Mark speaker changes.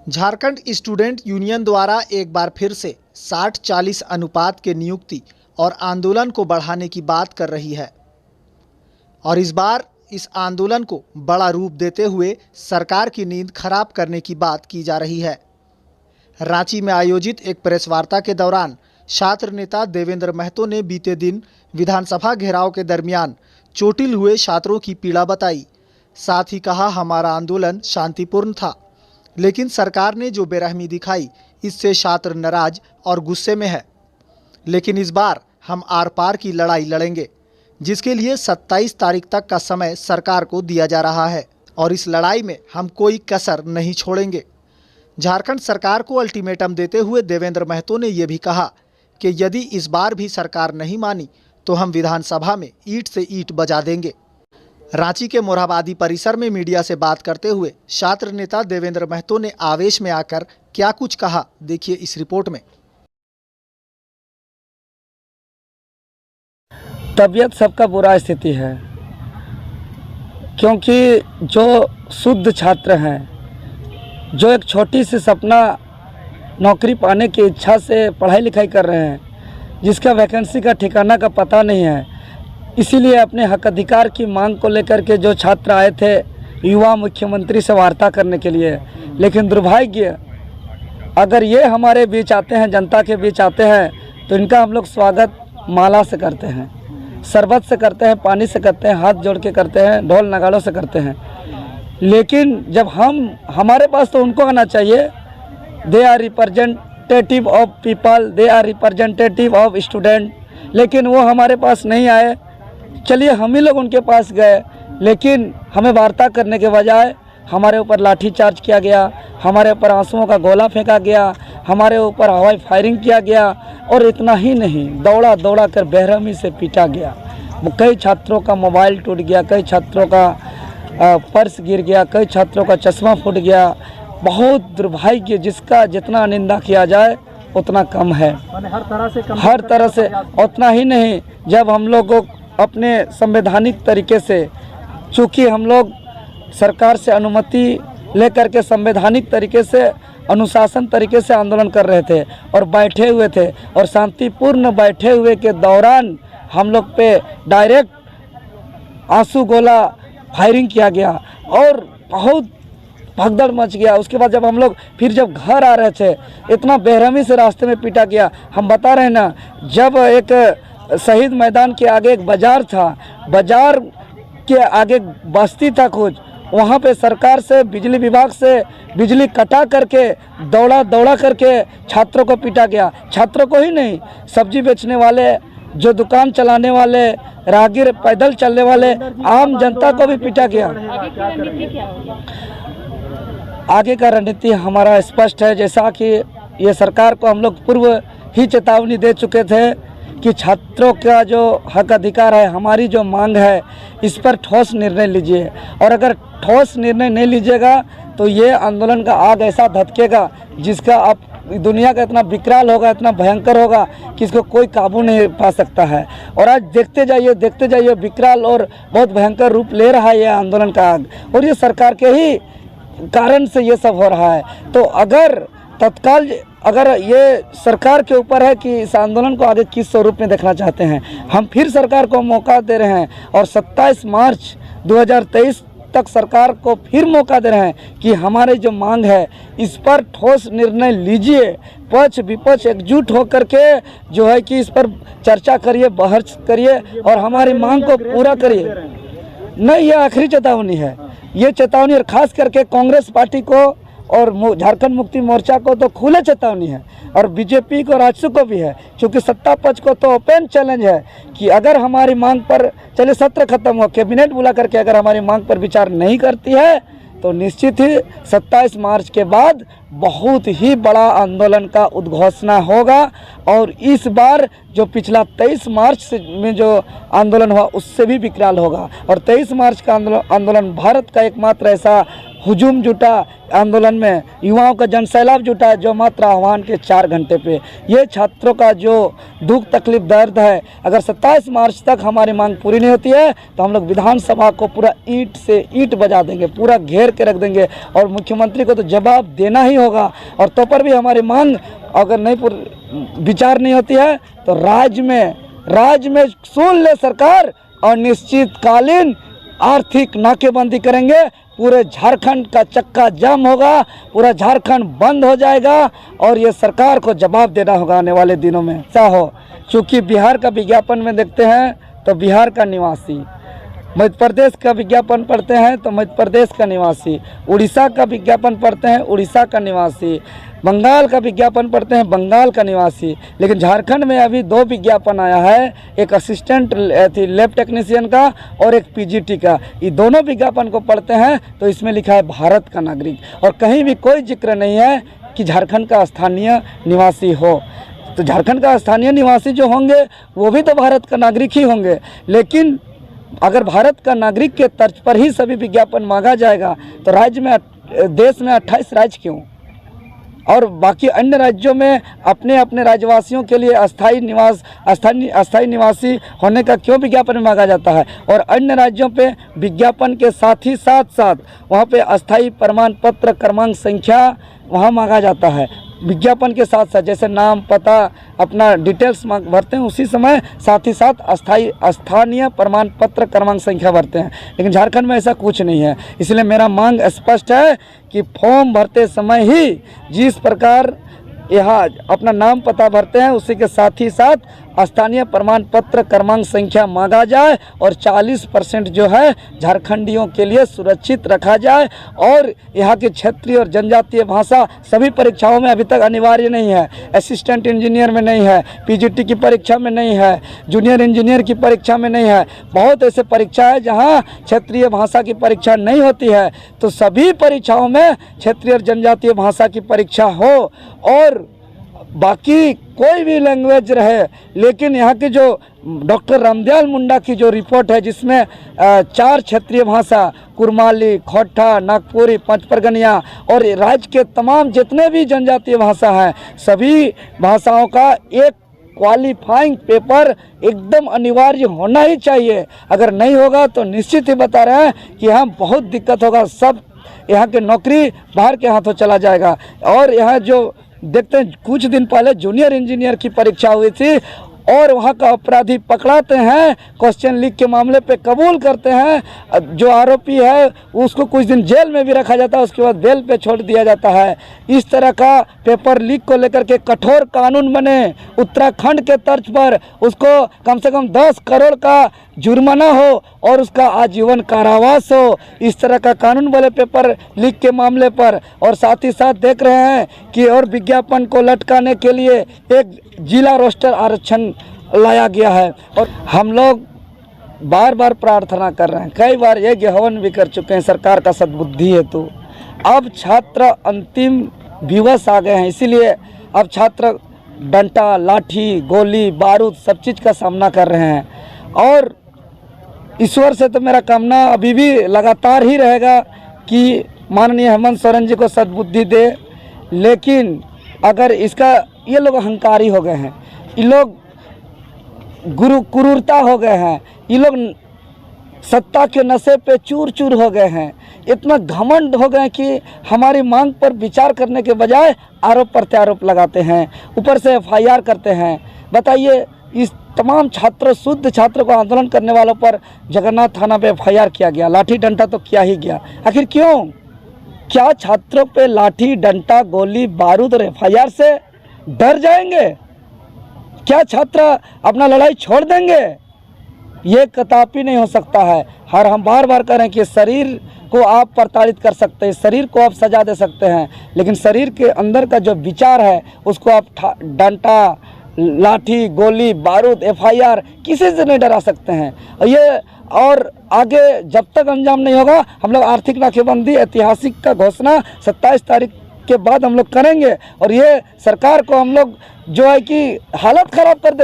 Speaker 1: Jharkhand student union द्वारा एक बार फिर से 60-40 अनुपात के नियुक्ति और आंदोलन को बढ़ाने की बात कर रही है और इस बार इस आंदोलन को बड़ा रूप देते हुए सरकार की नींद खराब करने की बात की जा रही है। रांची में आयोजित एक प्रेस वार्ता के दौरान छात्र नेता देवेंद्र महतो ने बीते दिन विधानसभा घेराव के दरमियान चोटिल हुए छात्रों की पीड़ा बताई। साथ ही कहा, हमारा आंदोलन शांतिपूर्ण था, लेकिन सरकार ने जो बेरहमी दिखाई इससे छात्र नाराज और गुस्से में है। लेकिन इस बार हम आर पार की लड़ाई लड़ेंगे, जिसके लिए 27 तारीख तक का समय सरकार को दिया जा रहा है और इस लड़ाई में हम कोई कसर नहीं छोड़ेंगे। झारखंड सरकार को अल्टीमेटम देते हुए देवेंद्र महतो ने यह भी कहा कि यदि इस बार भी सरकार नहीं मानी तो हम विधानसभा में ईंट से ईंट बजा देंगे। रांची के मोरहाबादी परिसर में मीडिया से बात करते हुए छात्र नेता देवेंद्र महतो ने आवेश में आकर क्या कुछ कहा, देखिए इस रिपोर्ट में।
Speaker 2: तबीयत सबका बुरा स्थिति है, क्योंकि जो शुद्ध छात्र हैं, जो एक छोटी सी सपना नौकरी पाने की इच्छा से पढ़ाई लिखाई कर रहे हैं, जिसका वैकेंसी का ठिकाना का पता नहीं है, इसीलिए अपने हक अधिकार की मांग को लेकर के जो छात्र आए थे युवा मुख्यमंत्री से वार्ता करने के लिए। लेकिन दुर्भाग्य, अगर ये हमारे बीच आते हैं, जनता के बीच आते हैं, तो इनका हम लोग स्वागत माला से करते हैं, शरबत से करते हैं, पानी से करते हैं, हाथ जोड़ के करते हैं, ढोल नगाड़ों से करते हैं। लेकिन जब हमारे पास तो उनको आना चाहिए। They are representative of people, they are representative of student, लेकिन वो हमारे पास नहीं आए। चलिए हम ही लोग उनके पास गए, लेकिन हमें वार्ता करने के बजाय हमारे ऊपर लाठीचार्ज किया गया, हमारे ऊपर आंसुओं का गोला फेंका गया, हमारे ऊपर हवाई फायरिंग किया गया और इतना ही नहीं, दौड़ा दौड़ा कर बेरहमी से पीटा गया। कई छात्रों का मोबाइल टूट गया, कई छात्रों का पर्स गिर गया, कई छात्रों का चश्मा फूट गया। बहुत दुर्भाग्य, जिसका जितना निंदा किया जाए उतना कम है। हर तरह से उतना ही नहीं, जब हम लोग को अपने संवैधानिक तरीके से, चूँकि हम लोग सरकार से अनुमति लेकर के संवैधानिक तरीके से, अनुशासन तरीके से आंदोलन कर रहे थे और बैठे हुए थे, और शांतिपूर्ण बैठे हुए के दौरान हम लोग पे डायरेक्ट आंसू गोला फायरिंग किया गया और बहुत भगदड़ मच गया। उसके बाद जब हम लोग फिर जब घर आ रहे थे, इतना बेरहमी से रास्ते में पीटा गया। हम बता रहे हैं ना, जब एक शहीद मैदान के आगे एक बाज़ार था, बाज़ार के आगे बस्ती था कुछ, वहाँ पे सरकार से, बिजली विभाग से बिजली कटा करके दौड़ा दौड़ा करके छात्रों को पीटा गया। छात्रों को ही नहीं, सब्जी बेचने वाले, जो दुकान चलाने वाले, राहगीर, पैदल चलने वाले, आम जनता को भी पीटा गया। आगे का रणनीति हमारा स्पष्ट है, जैसा कि ये सरकार को हम लोग पूर्व ही चेतावनी दे चुके थे कि छात्रों का जो हक अधिकार है, हमारी जो मांग है, इस पर ठोस निर्णय लीजिए। और अगर ठोस निर्णय नहीं लीजिएगा तो ये आंदोलन का आग ऐसा धधकेगा, जिसका आप दुनिया का इतना विकराल होगा, इतना भयंकर होगा कि इसको कोई काबू नहीं पा सकता है। और आज देखते जाइए विकराल और बहुत भयंकर रूप ले रहा है ये आंदोलन का आग, और ये सरकार के ही कारण से ये सब हो रहा है। तो अगर ये सरकार के ऊपर है कि इस आंदोलन को आगे किस स्वरूप में देखना चाहते हैं। हम फिर सरकार को मौका दे रहे हैं और 27 मार्च 2023 तक सरकार को फिर मौका दे रहे हैं कि हमारी जो मांग है, इस पर ठोस निर्णय लीजिए। पक्ष विपक्ष एकजुट होकर के जो है कि इस पर चर्चा करिए, बहस करिए और हमारी मांग को पूरा करिए। नहीं, ये आखिरी चेतावनी है, ये चेतावनी, और खास करके कांग्रेस पार्टी को और झारखंड मुक्ति मोर्चा को तो खुले चेतावनी है, और बीजेपी को, राजसू को भी है, क्योंकि सत्ता पक्ष को तो ओपन चैलेंज है कि अगर हमारी मांग पर, चलिए सत्र खत्म हो, कैबिनेट बुला करके अगर हमारी मांग पर विचार नहीं करती है तो निश्चित ही 27 मार्च के बाद बहुत ही बड़ा आंदोलन का उद्घोषणा होगा। और इस बार जो पिछला 23 मार्च में जो आंदोलन हुआ उससे भी विकराल होगा। और 23 मार्च का आंदोलन भारत का एकमात्र ऐसा हुजूम जुटा आंदोलन में, युवाओं का जनसैलाब जुटा है जो मात्र आह्वान के 4 घंटे पे। ये छात्रों का जो दुख तकलीफ दर्द है, अगर 27 मार्च तक हमारी मांग पूरी नहीं होती है तो हम लोग विधानसभा को पूरा ईंट से ईंट बजा देंगे, पूरा घेर के रख देंगे और मुख्यमंत्री को तो जवाब देना ही होगा। और तो पर भी हमारी मांग अगर नहीं विचार नहीं होती है तो राज्य में सुन ले सरकार और निश्चितकालीन आर्थिक नाकेबंदी करेंगे। पूरे झारखंड का चक्का जाम होगा, पूरा झारखंड बंद हो जाएगा और ये सरकार को जवाब देना होगा आने वाले दिनों में। ऐसा हो, चूँकि बिहार का विज्ञापन में देखते हैं तो बिहार का निवासी, मध्य प्रदेश का विज्ञापन पढ़ते हैं तो मध्य प्रदेश का निवासी, उड़ीसा का विज्ञापन पढ़ते हैं उड़ीसा का निवासी, बंगाल का विज्ञापन पढ़ते हैं बंगाल का निवासी। लेकिन झारखंड में अभी 2 विज्ञापन आया है, एक असिस्टेंट लैब टेक्नीशियन का और एक पीजीटी का। ये दोनों विज्ञापन को पढ़ते हैं तो इसमें लिखा है भारत का नागरिक और कहीं भी कोई जिक्र नहीं है कि झारखंड का स्थानीय निवासी हो। तो झारखंड का स्थानीय निवासी जो होंगे वो भी तो भारत का नागरिक ही होंगे। लेकिन अगर भारत का नागरिक के तर्ज पर ही सभी विज्ञापन मांगा जाएगा तो देश में 28 राज्य क्यों, और बाकी अन्य राज्यों में अपने अपने राज्यवासियों के लिए अस्थायी निवासी होने का क्यों विज्ञापन मांगा जाता है। और अन्य राज्यों पे विज्ञापन के साथ ही साथ वहाँ पे अस्थायी प्रमाण पत्र क्रमांक संख्या वहाँ मांगा जाता है। विज्ञापन के साथ साथ जैसे नाम पता अपना डिटेल्स भरते हैं उसी समय साथ ही साथ स्थानीय प्रमाण पत्र क्रमांक संख्या भरते हैं। लेकिन झारखंड में ऐसा कुछ नहीं है। इसलिए मेरा मांग स्पष्ट है कि फॉर्म भरते समय ही जिस प्रकार यहाँ अपना नाम पता भरते हैं उसी के साथ ही साथ स्थानीय प्रमाण पत्र क्रमांक संख्या मांगा जाए और 40% जो है झारखंडियों के लिए सुरक्षित रखा जाए। और यहाँ की क्षेत्रीय और जनजातीय भाषा सभी परीक्षाओं में अभी तक अनिवार्य नहीं है। असिस्टेंट इंजीनियर में नहीं है, पीजीटी की परीक्षा में नहीं है, जूनियर इंजीनियर की परीक्षा में नहीं है। बहुत ऐसे परीक्षा है जहाँ क्षेत्रीय भाषा की परीक्षा नहीं होती है। तो सभी परीक्षाओं में क्षेत्रीय और जनजातीय भाषा की परीक्षा हो और बाकी कोई भी लैंग्वेज रहे। लेकिन यहाँ की जो डॉक्टर रामदयाल मुंडा की जो रिपोर्ट है जिसमें 4 क्षेत्रीय भाषा कुरमाली, खोटा, नागपुरी, पंचपरगनिया और राज्य के तमाम जितने भी जनजातीय भाषा हैं सभी भाषाओं का एक क्वालिफाइंग पेपर एकदम अनिवार्य होना ही चाहिए। अगर नहीं होगा तो निश्चित ही बता रहे हैं कि यहाँ बहुत दिक्कत होगा। सब यहाँ के नौकरी बाहर के हाथों चला जाएगा। और यहाँ जो देखते हैं कुछ दिन पहले जूनियर इंजीनियर की परीक्षा हुई थी और वहाँ का अपराधी पकड़ाते हैं, क्वेश्चन लीक के मामले पे कबूल करते हैं, जो आरोपी है उसको कुछ दिन जेल में भी रखा जाता है, उसके बाद बेल पे छोड़ दिया जाता है। इस तरह का पेपर लीक को लेकर के कठोर कानून बने, उत्तराखंड के तर्ज पर उसको कम से कम 10 करोड़ का जुर्माना हो और उसका आजीवन कारावास हो। इस तरह का कानून वाले पेपर लीक के मामले पर। और साथ ही साथ देख रहे हैं कि और विज्ञापन को लटकाने के लिए एक जिला रोस्टर आरक्षण लाया गया है। और हम लोग बार बार प्रार्थना कर रहे हैं, कई बार यज्ञ हवन भी कर चुके हैं सरकार का सद्बुद्धि हेतु। अब छात्र अंतिम दिवस आ गए हैं, इसीलिए अब छात्र डंडा, लाठी, गोली, बारूद सब चीज़ का सामना कर रहे हैं। और ईश्वर से तो मेरा कामना अभी भी लगातार ही रहेगा कि माननीय हेमंत सोरेन जी को सद्बुद्धि दे। लेकिन अगर इसका ये लोग अहंकारी हो गए हैं, ये लोग क्रूरता हो गए हैं, ये लोग सत्ता के नशे पे चूर चूर हो गए हैं, इतना घमंड हो गए कि हमारी मांग पर विचार करने के बजाय आरोप प्रत्यारोप लगाते हैं, ऊपर से FIR करते हैं। बताइए, इस तमाम छात्रों, शुद्ध छात्रों को आंदोलन करने वालों पर जगन्नाथ थाना पे FIR किया गया, लाठी डंडा तो किया ही गया। आखिर क्यों? क्या छात्रों पे लाठी डंडा, गोली, बारूद और FIR से डर जाएंगे? क्या छात्र अपना लड़ाई छोड़ देंगे? ये कदापि नहीं हो सकता है। हम बार बार कह रहे हैं कि शरीर को आप प्रताड़ित कर सकते हैं, शरीर को आप सजा दे सकते हैं, लेकिन शरीर के अंदर का जो विचार है उसको आप डंडा, लाठी, गोली, बारूद, FIR किसी से नहीं डरा सकते हैं। ये और आगे जब तक अंजाम नहीं होगा हम लोग आर्थिक नाकेबंदी ऐतिहासिक का घोषणा 27 तारीख के बाद हम लोग करेंगे। और ये सरकार को हम लोग जो है कि हालत ख़राब कर दे।